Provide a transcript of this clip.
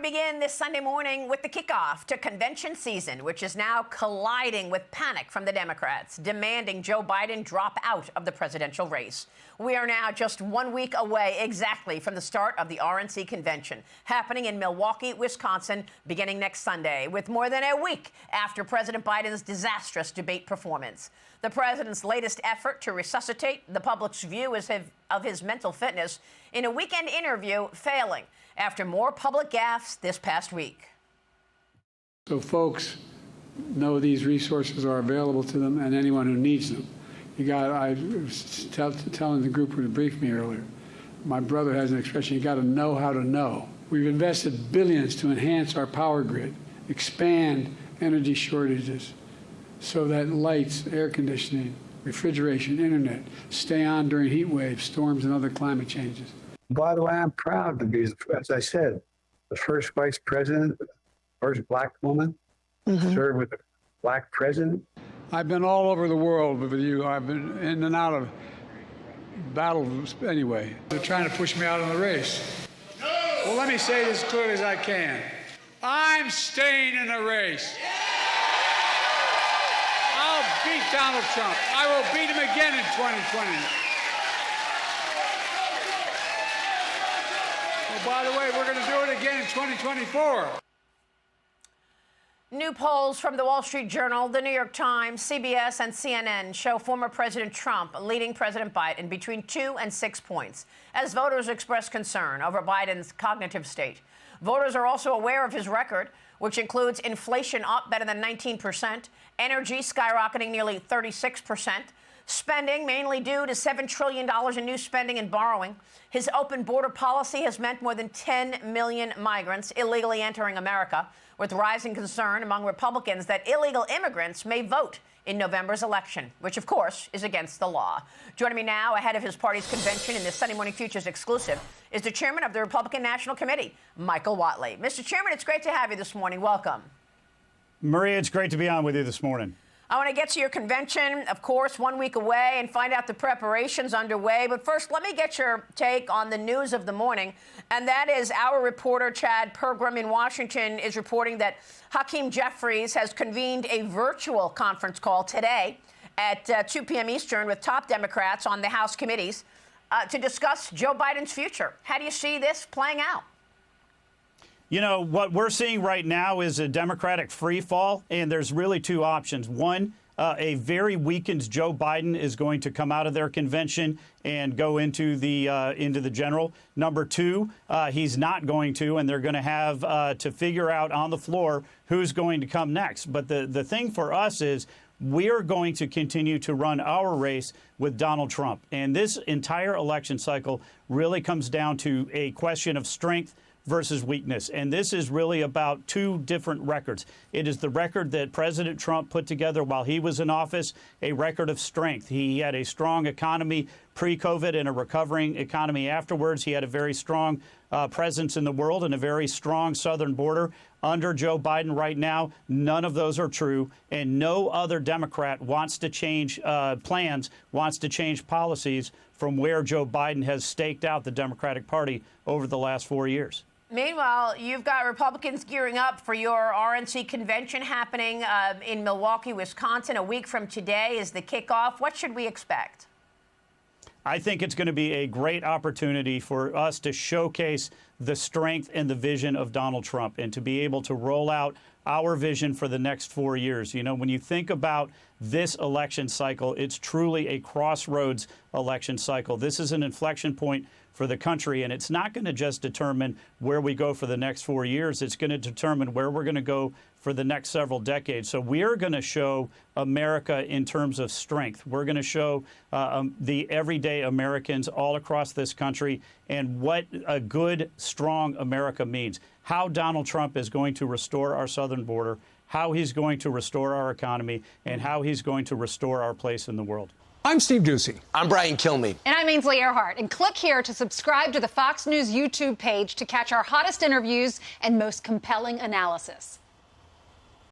begin this Sunday morning with the kickoff to convention season, which is now colliding with panic from the Democrats, demanding Joe Biden drop out of the presidential race. We are now just 1 week away exactly from the start of the RNC convention, happening in Milwaukee, Wisconsin, beginning next Sunday, with more than a week after President Biden's disastrous debate performance. The president's latest effort to resuscitate the public's view of his mental fitness in a weekend interview failing after more public gaffes this past week. So folks know these resources are available to them and anyone who needs them. I was telling the group who briefed me earlier, my brother has an expression, you got to know how to know. We've invested billions to enhance our power grid, expand energy shortages so that lights, air conditioning, refrigeration, internet stay on during heat waves, storms, and other climate changes. By the way, I'm proud to be, as I said, the first vice president, first black woman, served with a black president. I've been all over the world with you. I've been in and out of battles anyway. They're trying to push me out of the race. No! Well, let me say this as clearly as I can. I'm staying in the race. Yeah! I'll beat Donald Trump. I will beat him again in 2020. Oh, by the way, we're going to do it again in 2024. New polls from the Wall Street Journal, the New York Times, CBS, and CNN show former President Trump leading President Biden between 2 and 6 points as voters express concern over Biden's cognitive state. Voters are also aware of his record, which includes inflation up better than 19%, energy skyrocketing nearly 36%, spending mainly due to $7 trillion in new spending and borrowing. His open border policy has meant more than 10 million migrants illegally entering America, with rising concern among Republicans that illegal immigrants may vote in November's election, which, of course, is against the law. Joining me now, ahead of his party's convention in this Sunday Morning Futures exclusive, is the chairman of the Republican National Committee, Michael Whatley. Mr. Chairman, it's great to have you this morning. Welcome. Maria, it's great to be on with you this morning. I want to get to your convention, of course, 1 week away, and find out the preparations underway. But first, let me get your take on the news of the morning. And that is our reporter, Chad Pergram in Washington, is reporting that Hakeem Jeffries has convened a virtual conference call today at 2 p.m. Eastern with top Democrats on the House committees to discuss Joe Biden's future. How do you see this playing out? You know, what we're seeing right now is a Democratic free fall, and there's really two options. One, a very weakened Joe Biden is going to come out of their convention and go into the general. Number two, he's not going to, and they're going to have to figure out on the floor who's going to come next. But the thing for us is we are going to continue to run our race with Donald Trump. And this entire election cycle really comes down to a question of strength versus weakness. And this is really about two different records. It is the record that President Trump put together while he was in office, a record of strength. He had a strong economy pre-COVID and a recovering economy afterwards. He had a very strong presence in the world and a very strong southern border. Under Joe Biden right now, none of those are true, and no other Democrat wants to change plans, wants to change policies from where Joe Biden has staked out the Democratic Party over the last 4 years. Meanwhile, you've got Republicans gearing up for your RNC convention happening in Milwaukee, Wisconsin. A week from today is the kickoff. What should we expect? I think it's going to be a great opportunity for us to showcase the strength and the vision of Donald Trump and to be able to roll out our vision for the next 4 years. You know, when you think about this election cycle, it's truly a crossroads election cycle. This is an inflection point for the country, and it's not going to just determine where we go for the next 4 years. It's going to determine where we're going to go for the next several decades. So we're going to show America in terms of strength. We're going to show the everyday Americans all across this country and what a good, strong America means. How Donald Trump is going to restore our southern border, how he's going to restore our economy, and how he's going to restore our place in the world. I'm Steve Ducey. I'm Brian Kilmeade. And I'm Ainsley Earhart. And click here to subscribe to the Fox News YouTube page to catch our hottest interviews and most compelling analysis.